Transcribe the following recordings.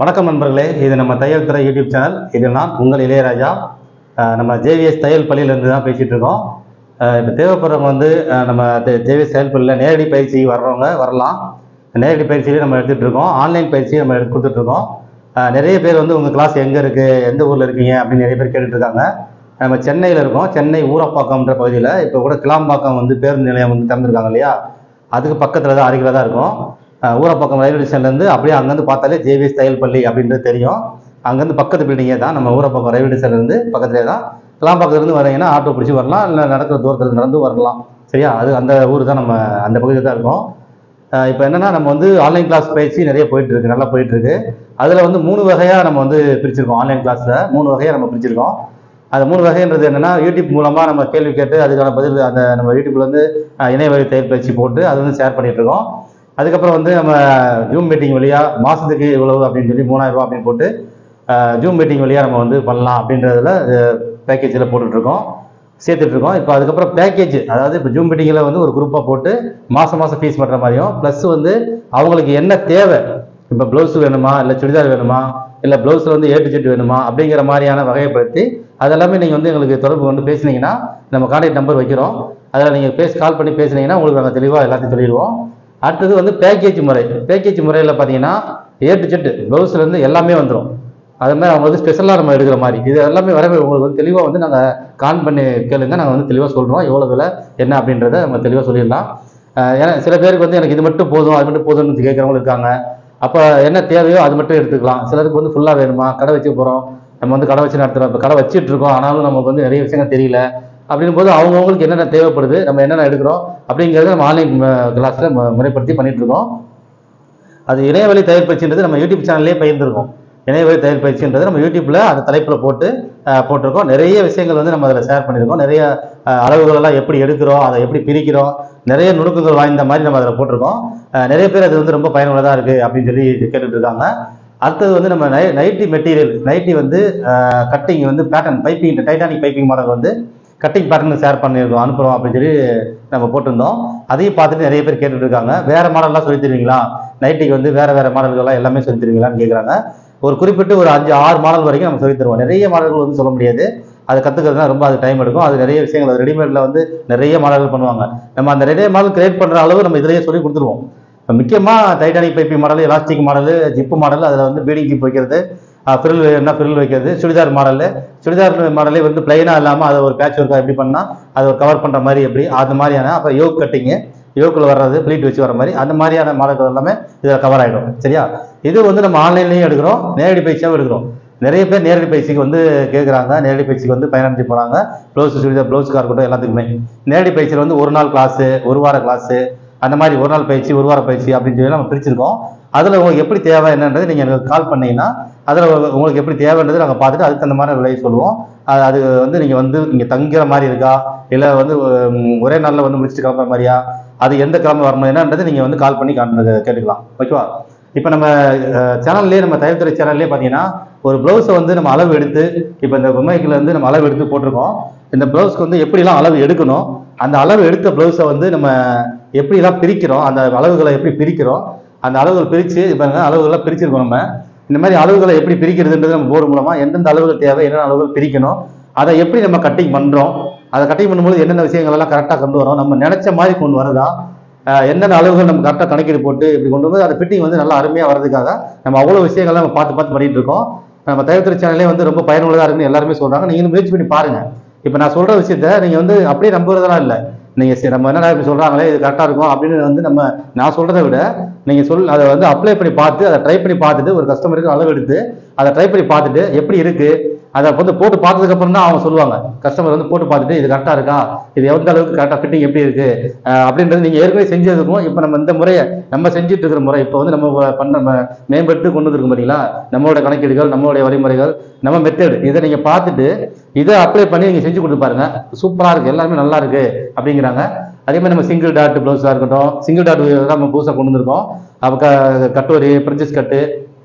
வணக்கம் நண்பர்களே, இது நம்ம தையல் துறை யூடியூப் சேனல். இது நான் உங்கள் இளையராஜா. நம்ம ஜேவிஎஸ் தையல் பள்ளியிலேருந்து தான் பேசிகிட்டு இருக்கோம். இப்போ தேவைப்படுறவங்க வந்து நம்ம ஜேவிஎஸ் தையல் பள்ளியில் நேரடி பயிற்சி வர்றவங்க வரலாம். நேரடி பயிற்சியிலே நம்ம எடுத்துகிட்டு இருக்கோம். ஆன்லைன் பயிற்சி நம்ம கொடுத்துட்ருக்கோம். நிறைய பேர் வந்து உங்கள் கிளாஸ் எங்கே இருக்குது, எந்த ஊரில் இருக்கீங்க அப்படின்னு நிறைய பேர் கேட்டுட்ருக்காங்க. நம்ம சென்னையில் இருக்கோம். சென்னை ஊரப்பாக்கம்ன்ற பகுதியில். இப்போ கூட கிளாம்பாக்கம் வந்து பேருந்து நிலையம் வந்து திறந்துருக்காங்க இல்லையா, அதுக்கு பக்கத்தில் தான், அருகில் தான் இருக்கும். ஊரப்பாக்கம் ரயில்வே ஸ்டேஷன்லேருந்து அப்படியே அங்கேருந்து பார்த்தாலே ஜேவிஎஸ் தையல் பள்ளி அப்படின்றது தெரியும். அங்கேருந்து பக்கத்து பில்டிங்கே தான், நம்ம ஊரப்பாக்கம் ரயில்வே ஸ்டேஷன்லேருந்து பக்கத்துலேயே தான். கிளாம்பாக்கத்துலேருந்து வரீங்கன்னா ஆட்டோ பிடிச்சி வரலாம், இல்லை நடக்கிற தூரத்தில் நடந்து வரலாம். சரியா, அது அந்த ஊர் தான், நம்ம அந்த பகுதியில் தான் இருக்கோம். இப்போ என்னென்னா, நம்ம வந்து ஆன்லைன் கிளாஸ் பயிற்சி நிறைய போயிட்டுருக்கு, நல்லா போயிட்டுருக்கு. அதில் வந்து 3 வகையாக நம்ம வந்து பிரிச்சிருக்கோம். ஆன்லைன் கிளாஸில் 3 வகையாக நம்ம பிரிச்சிருக்கோம். அது 3 வகைன்றது என்னென்னா, யூடியூப் மூலமாக நம்ம கேள்வி கேட்டு அதுக்கான பதில் அந்த நம்ம யூடியூப்ல வந்து இணையவழி தையல் பயிற்சி போட்டு அது வந்து ஷேர் பண்ணிகிட்ருக்கோம். அதுக்கப்புறம் வந்து நம்ம ஜூம் மீட்டிங் வழியாக மாதத்துக்கு இவ்வளவு அப்படின்னு சொல்லி 3000 ரூபா அப்படின்னு போட்டு ஜூம் மீட்டிங் வழியாக நம்ம வந்து பண்ணலாம் அப்படின்றதுல பேக்கேஜில் போட்டுட்ருக்கோம், சேர்த்துட்ருக்கோம். இப்போ அதுக்கப்புறம் பேக்கேஜ், அதாவது இப்போ ஜூம் மீட்டிங்கில் வந்து ஒரு குரூப்பாக போட்டு மாதம் ஃபீஸ் பண்ணுற மாதிரியும், ப்ளஸ் வந்து அவங்களுக்கு என்ன தேவை, இப்போ ப்ளவுஸ் வேணுமா, இல்லை சுடிதார் வேணுமா, இல்லை ப்ளவுஸில் வந்து A to Z வேணுமா அப்படிங்கிற மாதிரியான வகைப்படுத்தி அதெல்லாமே நீங்கள் வந்து எங்களுக்கு தொடர்பு கொண்டு பேசினீங்கன்னா நம்ம கான்டாக்ட் நம்பர் வைக்கிறோம். அதில் நீங்கள் கால் பண்ணி பேசினீங்கன்னா உங்களுக்கு நாங்கள் தெளிவாக எல்லாத்தையும் சொல்லிடுவோம். அடுத்தது வந்து பேக்கேஜ் முறை. பேக்கேஜ் முறையில் பார்த்தீங்கன்னா A to Z ப்ளவுஸ்லேருந்து எல்லாமே வந்துடும். அது மாதிரி அவங்க வந்து ஸ்பெஷலாக நம்ம எடுக்கிற மாதிரி இது எல்லாமே வரவே உங்களுக்கு வந்து தெளிவாக வந்து நாங்கள் கான் பண்ணி கேளுங்க, நாங்கள் வந்து தெளிவாக சொல்கிறோம் எவ்வளோ விலை என்ன அப்படின்றத நம்ம தெளிவாக சொல்லிடலாம். ஏன்னா சில பேருக்கு வந்து எனக்கு இது மட்டும் போதும் அது மட்டும் போதும்னு கேட்குறவங்க இருக்காங்க. அப்போ என்ன தேவையோ அது மட்டும் எடுத்துக்கலாம். சிலருக்கு வந்து ஃபுல்லாக வேணுமா, கடை வச்சு போகிறோம், நம்ம வந்து கடை வச்சு நடத்துகிறோம், இப்போ கடை வச்சுட்டு இருக்கோம், ஆனாலும் நமக்கு வந்து நிறைய விஷயங்கள் தெரியல அப்படின் போது அவங்கவுங்களுக்கு என்னென்ன தேவைப்படுது, நம்ம என்னென்ன எடுக்கிறோம் அப்படிங்கிறத நம்ம ஆன்லைன் கிளாஸில் முறைப்படுத்தி பண்ணிட்டு இருக்கோம். அது இணையவழி தையல் பயிற்சின்றது நம்ம யூடியூப் சேனல்லே பகிர்ந்துருக்கோம். இணையவழி தையல் பயிற்சின்றது நம்ம யூடியூப்ல அந்த தலைப்பில் போட்டிருக்கோம். நிறைய விஷயங்கள் வந்து நம்ம அதில் ஷேர் பண்ணியிருக்கோம். நிறைய அளவுகள் எல்லாம் எப்படி எடுக்கிறோம், அதை எப்படி பிரிக்கிறோம், நிறைய நுணுக்கங்கள் வாய்ந்த மாதிரி நம்ம அதில் போட்டிருக்கோம். நிறைய பேர் அது வந்து ரொம்ப பயனுள்ளதாக இருக்குது அப்படின்னு சொல்லி கேட்டுட்டு இருக்காங்க. அடுத்தது வந்து நம்ம நைட்டி மெட்டீரியல், நைட்டி வந்து கட்டிங் வந்து pattern piping, Titanic piping model வந்து கட்டிங் பேட்டர்ன் ஷேர் பண்ணியிருக்கோம், அனுப்புகிறோம் அப்படின்னு சொல்லி நம்ம போட்டிருந்தோம். அதையும் பார்த்துட்டு நிறைய பேர் கேட்டுட்டு இருக்காங்க. வேறு மாடல்லாம் சொல்லி தருவீங்களா, நைட்டிக்கு வந்து வேறு மாடல்கள்லாம் எல்லாமே சொல்லி தருவீங்களான்னு கேட்குறாங்க. ஒரு குறிப்பிட்டு ஒரு 5-6 மாடல் வரைக்கும் நம்ம சொல்லி தருவோம். நிறைய மாடல்கள் வந்து சொல்ல முடியாது, அதை கற்றுக்கிறதுனா ரொம்ப அது டைம் எடுக்கும். அது நிறைய விஷயங்கள், அது ரெடிமேடில் வந்து நிறைய மாடல்கள் பண்ணுவாங்க. நம்ம அந்த நிறைய மாடல் கிரியேட் பண்ணுற அளவு நம்ம இதிலேயே சொல்லி கொடுத்துருவோம். இப்போ முக்கியமாக Titanic piping model, elastic model, zip model, அதில் வந்து பீடிங் ஜிப் வைக்கிறது, ஃப்ரில் வேணும்னா ஃப்ரில் வைக்கிறது, சுடிதார் மாடலே வந்து பிளைனாக இல்லாமல் அதை ஒரு பேட்ச் ஒர்க்காக எப்படி பண்ணால் அதை ஒரு கவர் பண்ணுற மாதிரி எப்படி, அது மாதிரியான, அப்புறம் யோக் கட்டிங்கு, யோக்கில் வர்றது ப்ளீட் வச்சு வர மாதிரி அந்த மாதிரியான மாடல்கள் எல்லாமே இதில் கவர் ஆகிடும். சரியா, இது வந்து நம்ம ஆன்லைன்லேயும் எடுக்கிறோம், நேரடி பயிற்சியாகவும் எடுக்கிறோம். நிறைய பேர் நேரடி பயிற்சிக்கு வந்து கேட்குறாங்க, நேரடி பயிற்சிக்கு வந்து பயனடைஞ்சு போகிறாங்க. சுடிதார் ப்ளவுஸுக்காக இருக்கட்டும், எல்லாத்துக்குமே நேரடி பயிற்சியில் வந்து 1 நாள் கிளாஸு, 1 வார கிளாஸு, அந்த மாதிரி 1 நாள் பயிற்சி, 1 வார பயிற்சி அப்படின்னு சொல்லி நம்ம பிரிச்சிருக்கோம். அதில் உங்களுக்கு எப்படி தேவை என்னன்றது நீங்கள் எனக்கு கால் பண்ணீங்கன்னா அதில் உங்களுக்கு எப்படி தேவைன்றது நாங்கள் பார்த்துட்டு அதுக்கு அந்த மாதிரி விலையை சொல்லுவோம். அது வந்து நீங்கள் வந்து இங்கே தங்குற மாதிரி இருக்கா, இல்லை வந்து ஒரே நாளில் வந்து முடிச்சுட்டு கிளம்புற மாதிரியா, அது எந்த கிளம்ப வரணும் என்னன்றது நீங்கள் வந்து கால் பண்ணி கேட்டுக்கலாம். ஓகேவா. இப்போ நம்ம சேனல்லேயே, நம்ம தையல் துறை சேனல்லே பார்த்தீங்கன்னா ஒரு ப்ளவுஸை வந்து நம்ம அளவு எடுத்து, இப்போ இந்த பொம்மைக்கில் வந்து நம்ம அளவு எடுத்து போட்டிருக்கோம். இந்த ப்ளவுஸ்க்கு வந்து எப்படிலாம் அளவு எடுக்கணும், அந்த அளவு எடுத்த ப்ளவுஸை வந்து நம்ம எப்படிலாம் பிரிக்கிறோம், அந்த அளவுகளை எப்படி பிரிக்கிறோம், அந்த அளவுகள் பிரித்து இப்போ அளவுகள்லாம் பிரிச்சிருக்கோம். நம்ம இந்த மாதிரி அளவுகளை எப்படி பிரிக்கிறதுன்றது நம்ம போர்டு மூலமாக எந்தெந்த அளவுகள் தேவை, என்னென்ன அளவுகள் பிரிக்கணும், அதை எப்படி நம்ம கட்டிங் பண்ணுறோம், அதை கட்டிங் பண்ணும்போது என்னென்ன விஷயங்கள் எல்லாம் கரெக்டாக கொண்டு வரோம், நம்ம நினச்ச மாதிரி கொண்டு வரதா, என்னென்ன அளவுகள் நம்ம கரெக்டாக கணக்கீடு போட்டு இப்படி கொண்டு வந்து அந்த ஃபிட்டிங் வந்து நல்லா அருமையாக வரதுக்காக நம்ம அவ்வளோ விஷயங்கள்லாம் நம்ம பார்த்து பண்ணிட்டு இருக்கோம். நம்ம தையல் துறை சேனலே வந்து ரொம்ப பயனுள்ளதாக இருக்குன்னு எல்லாருமே சொல்கிறாங்க. நீங்களும் முயற்சி பண்ணி பாருங்கள். இப்போ நான் சொல்கிற விஷயத்த நீங்கள் வந்து அப்படியே நம்புறதெல்லாம் இல்லை. நீங்கள் நம்ம என்னடா இப்படி சொல்கிறாங்களே இது கரெக்டாக இருக்கும் அப்படின்னு வந்து நான் சொல்கிறத விட நீங்கள் அதை வந்து அப்ளை பண்ணி பார்த்து, அதை ட்ரை பண்ணி பார்த்துட்டு, ஒரு கஸ்டமருக்கு அளவு எடுத்து அதை ட்ரை பண்ணி பார்த்துட்டு எப்படி இருக்குது அதை வந்து போட்டு பார்த்ததுக்கப்புறம் தான் அவங்க சொல்லுவாங்க. கஸ்டமர் வந்து போட்டு பார்த்துட்டு இது கரெக்டாக இருக்கா, இது எந்த அளவுக்கு கரெக்டாக ஃபிட்டிங் எப்படி இருக்குது அப்படின்றது நீங்கள் ஏற்கனவே செஞ்சதுக்கும் இப்போ நம்ம இந்த முறையை நம்ம செஞ்சுட்டு இருக்கிற முறை, இப்போ வந்து நம்ம மேம்படுத்தி கொண்டு வந்துருக்கோம் பார்த்தீங்களா, நம்மளோட கணக்கீடுகள், நம்மளுடைய வழிமுறைகள், நம்ம மெத்தேடு, இதை நீங்கள் பார்த்துட்டு இதை அப்ளை பண்ணி நீங்கள் செஞ்சு கொடுத்து பாருங்க. சூப்பராக இருக்குது, எல்லாமே நல்லா இருக்குது அப்படிங்கிறாங்க. அதே மாதிரி நம்ம சிங்கிள் டாட் ப்ளவுஸாக இருக்கட்டும், சிங்கிள் டாட் நம்ம புதுசாக கொண்டு வந்திருக்கோம். அப்போ கட்டோரி, பிரின்சஸ் கட்டு,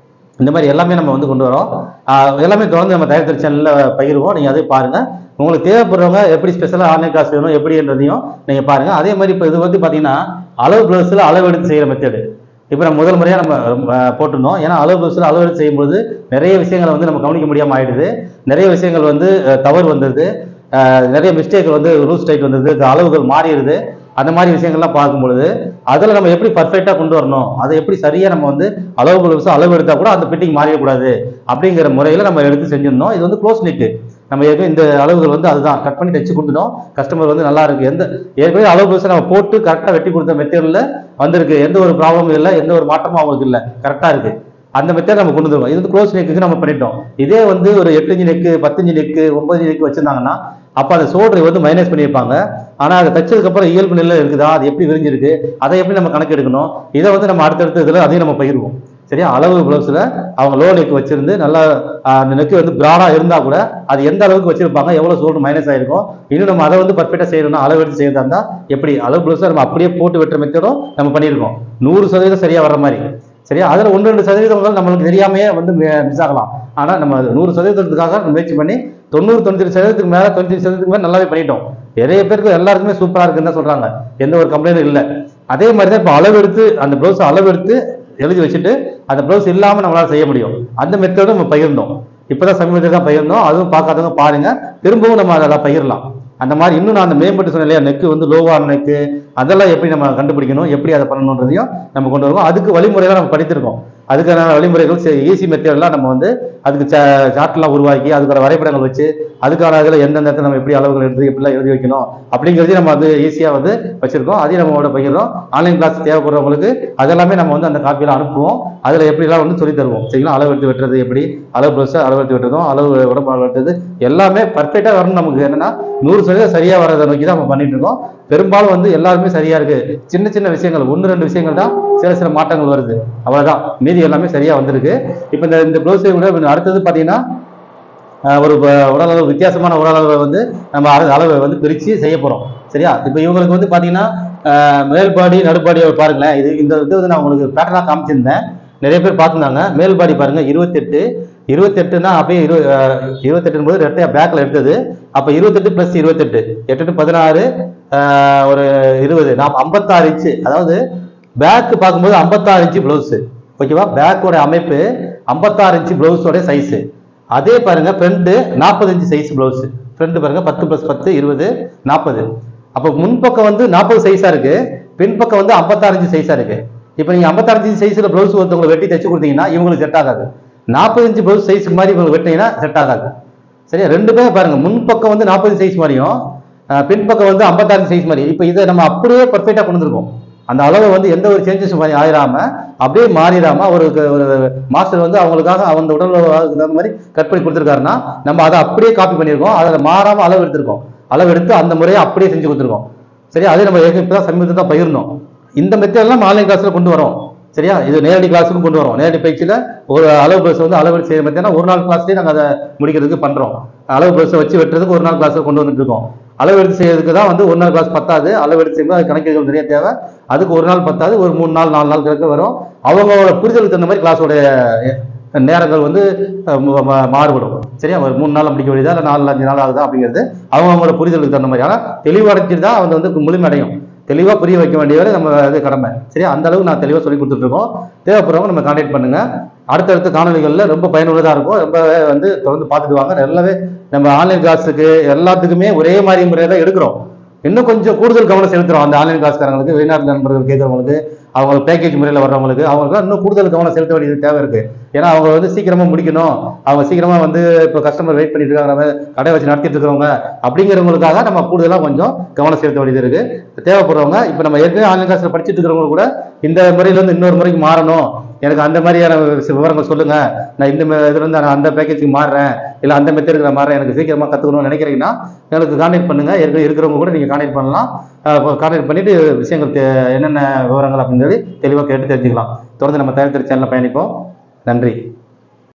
இந்த மாதிரி எல்லாமே நம்ம வந்து கொண்டு வரோம். எல்லாமே தொடர்ந்து நம்ம தையல் துறை சேனலில் பகிர்வோம். நீங்கள் அதே பாருங்கள். உங்களுக்கு தேவைப்படுறவங்க எப்படி ஸ்பெஷலாக ஆன்லைன் கிளாஸ் வேணும் எப்படின்றதையும் நீங்கள் பாருங்கள். அதே மாதிரி இப்போ இது வந்து பார்த்தீங்கன்னா அளவு ப்ளவுஸில் அளவு எடுத்து செய்கிற மெத்தேடு, இப்போ நம்ம முதல் முறையாக நம்ம போட்டிருந்தோம். ஏன்னா அளவு ப்ளவுஸில் அளவு எடுத்து செய்யும்போது நிறைய விஷயங்களை வந்து நம்ம கவனிக்க முடியாமல் ஆயிடுது. நிறைய விஷயங்கள் வந்து தவறு வந்துடுது. நிறைய மிஸ்டேக் வந்து லூஸ் டைட் வந்துடுது, அளவுகள் மாறிடுது. அந்த மாதிரி விஷயங்கள்லாம் பார்க்கும்பொழுது அதில் நம்ம எப்படி பர்ஃபெக்டாக கொண்டு வரணும், அதை எப்படி சரியாக நம்ம வந்து அளவு ப்ளவுஸ் அளவு எடுத்தால் கூட அந்த ஃபிட்டிங் மாறிடக்கூடாது அப்படிங்கிற முறையில் நம்ம எடுத்து செஞ்சிருந்தோம். இது வந்து க்ளோஸ் நெக்கு. நம்ம ஏற்கனவே இந்த அளவுகள் வந்து அதுதான் கட் பண்ணி தைச்சு கொடுத்துட்டோம். கஸ்டமர் வந்து நல்லா இருக்கு, எந்த ஏற்கனவே அளவு ப்ளவுஸை நம்ம போட்டு கரெக்டாக வெட்டி கொடுத்த மெத்தீரியலில் வந்திருக்கு, எந்த ஒரு ப்ராப்ளமும் இல்லை, எந்த ஒரு மாற்றமும் அவங்களுக்கு இல்லை, கரெக்டாக இருக்கு. அந்த மெத்தட் நம்ம கொண்டு வந்துருவோம். இது வந்து க்ளோஸ் நெக்கு நம்ம பண்ணிட்டோம். இதே வந்து ஒரு 8 inch neck, 10 inch neck, 9 inch neck வச்சிருந்தாங்கன்னா அப்போ அந்த ஷோல்டரை வந்து மைனஸ் பண்ணியிருப்பாங்க. ஆனால் அதை தைச்சதுக்கு அப்புறம் இயல்பு நிலையில் இருக்குதா, அது எப்படி விரிஞ்சிருக்கு, அதை எப்படி நம்ம கணக்கு எடுக்கணும், இதை வந்து நம்ம அடுத்தடுத்த இதில் அதையும் நம்ம பகிர்வோம். சரியா? அளவு ப்ளவுஸில் அவங்க லோ நெக் வச்சிருந்து நல்லா அந்த நெக்கு வந்து பிராடாக இருந்தால் கூட அது எந்த அளவுக்கு வச்சிருப்பாங்க, எவ்வளோ ஷோல்டர் மைனஸ் ஆயிருக்கும், இன்னும் நம்ம அதை வந்து பர்ஃபெக்டாக செய்யணும்னா அளவு எடுத்து செய்யறதா இருந்தால் எப்படி அளவு ப்ளவுஸை நம்ம அப்படியே போட்டு வெட்டுற மெத்தடும் நம்ம பண்ணியிருக்கோம். 100% சரியாக வர்ற மாதிரி. சரியா? அதில் 1-2% நம்மளுக்கு தெரியாமையே வந்து மிஸ் ஆகலாம். ஆனால் நம்ம 100%க்காக முயற்சி பண்ணி 90-93% மேலே 95% மேலே நல்லாவே பண்ணிட்டோம். நிறைய பேருக்கு எல்லாருக்குமே சூப்பராக இருக்குன்னு தான் சொல்றாங்க, எந்த ஒரு கம்ப்ளைண்டும் இல்லை. அதே மாதிரி தான் இப்போ அளவு எடுத்து அந்த ப்ளவுஸ் அளவு எடுத்து எழுதி வச்சுட்டு அந்த ப்ளவுஸ் இல்லாமல் நம்மளால செய்ய முடியும். அந்த மெத்தடும் நம்ம பகிர்ந்தோம். இப்போதான் சமீபத்தில் தான் பகிர்ந்தோம். அதுவும் பார்க்காதவங்க பாருங்க, திரும்பவும் நம்ம அதை பகிரலாம். அந்த மாதிரி இன்னும் நான் அந்த மேம்பட்டு சொன்னேன் இல்லையா, நெக்கு வந்து லோவான நெக்கு அதெல்லாம் எப்படி நம்ம கண்டுபிடிக்கணும், எப்படி அதை பண்ணணுன்றதையும் நம்ம கொண்டு வருவோம். அதுக்கு வழிமுறைகள் நம்ம படித்திருக்கோம். அதுக்கான வழிமுறைகள் ஈஸி மெத்தட்லாம் நம்ம வந்து அதுக்கு சார்ட்லாம் உருவாக்கி அதுக்கான வரைபடங்கள் வச்சு அதுக்கான இதில் எந்தெந்த இடத்துல நம்ம எப்படி அளவுகள் எடுத்து எப்படிலாம் எழுதி வைக்கணும் அப்படிங்கிறதையும் நம்ம வந்து ஈஸியாக வந்து வச்சிருக்கோம். அதையும் நம்மளோட பகிர்றோம். ஆன்லைன் கிளாஸ் தேவைப்படுறவங்களுக்கு அதெல்லாமே நம்ம வந்து அந்த காப்பியில் அனுப்புவோம். அதில் எப்படிலாம் வந்து சொல்லி தருவோம். சரிங்களா? அளவு எடுத்து வெட்டுறது எப்படி, அளவு ப்ளவுஸை அளவு எடுத்து வெட்டுறதும், அளவு உடம்பு வெட்டுறது எல்லாமே பர்ஃபெக்டாக வரணும். நமக்கு என்னன்னா 100% சரியாக வரதை நோக்கி தான் நம்ம பண்ணிட்டு இருக்கோம். பெரும்பாலும் வந்து எல்லாருமே சரியா இருக்கு. சின்ன சின்ன விஷயங்கள் 1-2 விஷயங்கள் தான் சில மாற்றங்கள் வருது, அவ்வளவுதான். மீதி எல்லாமே சரியா வந்திருக்கு. இப்போ இந்த ப்ளவுஸை விட அடுத்தது பார்த்தீங்கன்னா ஒரு உடல் அளவு வித்தியாசமான உடல் அளவை வந்து நம்ம அளவை வந்து பிரித்து செய்ய போகிறோம். சரியா? இப்போ இவங்களுக்கு வந்து பார்த்தீங்கன்னா மேல்பாடி நடுப்பாடி பாருங்களேன். இந்த வந்து நான் உங்களுக்கு பேட்டர்னாக காமிச்சிருந்தேன், நிறைய பேர் பார்த்துருந்தாங்க. மேல்பாடி பாருங்க 28 அப்படியே 28 போது ரெட்டையா பேக்கில் எடுத்தது. அப்போ 28 + 28 8 16 ஒரு 20 56 இன்ச்சு. அதாவது பேக்கு பார்க்கும்போது 56 இன்ச்சு ப்ளவுஸு. ஓகேவா? பேக்கோட அமைப்பு 56 இன்ச்சு ப்ளவுஸோட சைஸு. அதே பாருங்க front 40 inch size blouse. Front பாருங்க 10 + 10 20 40. அப்போ முன்பக்கம் வந்து 40 சைஸா இருக்கு, பின்பக்கம் வந்து 56 இன்ச்சு சைஸா இருக்கு. இப்போ நீங்க 56 இன்ச்சு சைஸ்ல ப்ளவுஸ் ஒருத்தவங்களை வெட்டி தைச்சு கொடுத்தீங்கன்னா இவங்களுக்கு செட் ஆகாது. 40 இன்ச்சு ப்ளவுஸ் சைஸ் மாதிரி இவங்களுக்கு வெட்டினீங்கன்னா செட் ஆகாது. சரியா? ரெண்டுமே பாருங்க, முன்பக்கம் வந்து 40 சைஸ் மாதிரியும் பின்பக்கம் வந்து 56 சைஸ் மாதிரி. இப்போ இதை நம்ம அப்படியே பர்ஃபெக்டா கொண்டு வந்திருக்கோம். அந்த அளவை வந்து எந்த ஒரு சேஞ்சஸ் ஆயிராம அப்படியே மாறிடாம ஒரு மாஸ்டர் வந்து அவங்களுக்காக அந்த உடல் தகுந்த மாதிரி கட் பண்ணி கொடுத்துருக்காருன்னா நம்ம அதை அப்படியே காப்பி பண்ணியிருக்கோம். அதில் மாறாம அளவு எடுத்திருக்கோம். அளவு எடுத்து அந்த முறையை அப்படியே செஞ்சு கொடுத்துருக்கோம். சரியா? அதே நம்ம இப்பதான் சமீபத்தில் தான் பகிர்ந்தோம். இந்த மெத்தட்லாம் ஆன்லைன் கிளாஸ்ல கொண்டு வரோம். சரியா? இது நேரடி கிளாஸுக்கும் கொண்டு வரோம். நேரடி பயிற்சியில ஒரு அளவு ப்ளவுஸ் வந்து அளவு செய்ய பார்த்தீங்கன்னா ஒரு நாள் கிளாஸ்லேயே நாங்கள் அதை முடிக்கிறதுக்கு பண்றோம். அளவு ப்ளவுஸை வச்சு வெட்டுறதுக்கு ஒரு நாள் கிளாஸ் கொண்டு வந்துட்டு இருக்கோம். அளவு எடுத்து செய்யறதுக்கு தான் வந்து ஒரு நாள் கிளாஸ் பத்தாது. அளவு எடுத்து செய்யும்போது அது கணக்குகள் நிறைய தேவை. அதுக்கு ஒரு நாள் பத்தாது, ஒரு 3 நாள் 4 நாள் கிழக்கு வரும். அவங்களோட புரிதலுக்கு தகுந்த மாதிரி கிளாஸோட நேரங்கள் வந்து மாறுபடும். சரியா? ஒரு 3 நாள் முடிக்க வேண்டியதா இல்லை 4-5 நாள் ஆகுதா அப்படிங்கிறது அவங்களோட புரிதலுக்கு தகுந்த மாதிரி. ஆனால் தெளிவடைஞ்சிட்டு தான் அவங்க வந்து முழுமையடையும். தெளிவாக புரிய வைக்க வேண்டியவரை நம்ம இது கடமை. சரியா? அந்த அளவுக்கு நான் தெளிவாக சொல்லி கொடுத்துட்டு இருக்கோம். தேவைப்படுறவங்க நம்ம கான்டாக்ட் பண்ணுங்க. அடுத்தடுத்த காணொலிகளில் ரொம்ப பயனுள்ளதாக இருக்கும். ரொம்ப வந்து தொடர்ந்து பார்த்துட்டு வாங்க. நல்லாவே நம்ம ஆன்லைன் கிளாஸுக்கு எல்லாத்துக்குமே ஒரே மாதிரி முறையை தான் எடுக்கிறோம். இன்னும் கொஞ்சம் கூடுதல் கவனம் செலுத்துறோம். அந்த ஆன்லைன் கிளாஸ்காரங்களுக்கு, வெளிநாட்டு நண்பர்கள் கேட்கறவங்களுக்கு, அவங்க பேக்கேஜ் முறையில் வர்றவங்களுக்கு அவங்களுக்கு இன்னும் கூடுதல் கவனம் செலுத்த வேண்டியது தேவை இருக்கு. ஏன்னா அவங்க வந்து சீக்கிரமா முடிக்கணும், அவங்க சீக்கிரமா வந்து இப்போ கஸ்டமர் வெயிட் பண்ணிட்டு இருக்காங்க, கடை வச்சு நடத்திட்டு இருக்கிறவங்க அப்படிங்கிறவங்களுக்காக நம்ம கூடுதலாக கொஞ்சம் கவனம் செலுத்த வேண்டியது இருக்கு. தேவைப்படுறவங்க இப்போ நம்ம ஏற்கனவே ஆன்லைன் கிளாஸ்ல படிச்சுட்டு இருக்கிறவங்க கூட இந்த முறையில இருந்து இன்னொரு முறைக்கு மாறணும், எனக்கு அந்த மாதிரியான விவரங்கள் சொல்லுங்க, நான் இந்த இதுல இருந்து நான் அந்த பேக்கேஜுக்கு மாறுறேன், இல்லை அந்த மெத்தடுக்கு நான் மாறுறேன், எனக்கு சீக்கிரமா கத்துக்கணும்னு நினைக்கிறீங்கன்னா எனக்கு கான்டாக்ட் பண்ணுங்க. ஏற்கனவே இருக்கிறவங்க கூட நீங்க கான்டாக்ட் பண்ணலாம். கான்டாக்ட் பண்ணிட்டு விஷயங்கள் என்னென்ன விவரங்கள் அப்படின்னு சொல்லி தெளிவாக கேட்டு தெரிஞ்சுக்கலாம். தொடர்ந்து நம்ம தயாரித்த சேனலில் பயணிப்போம். நன்றி.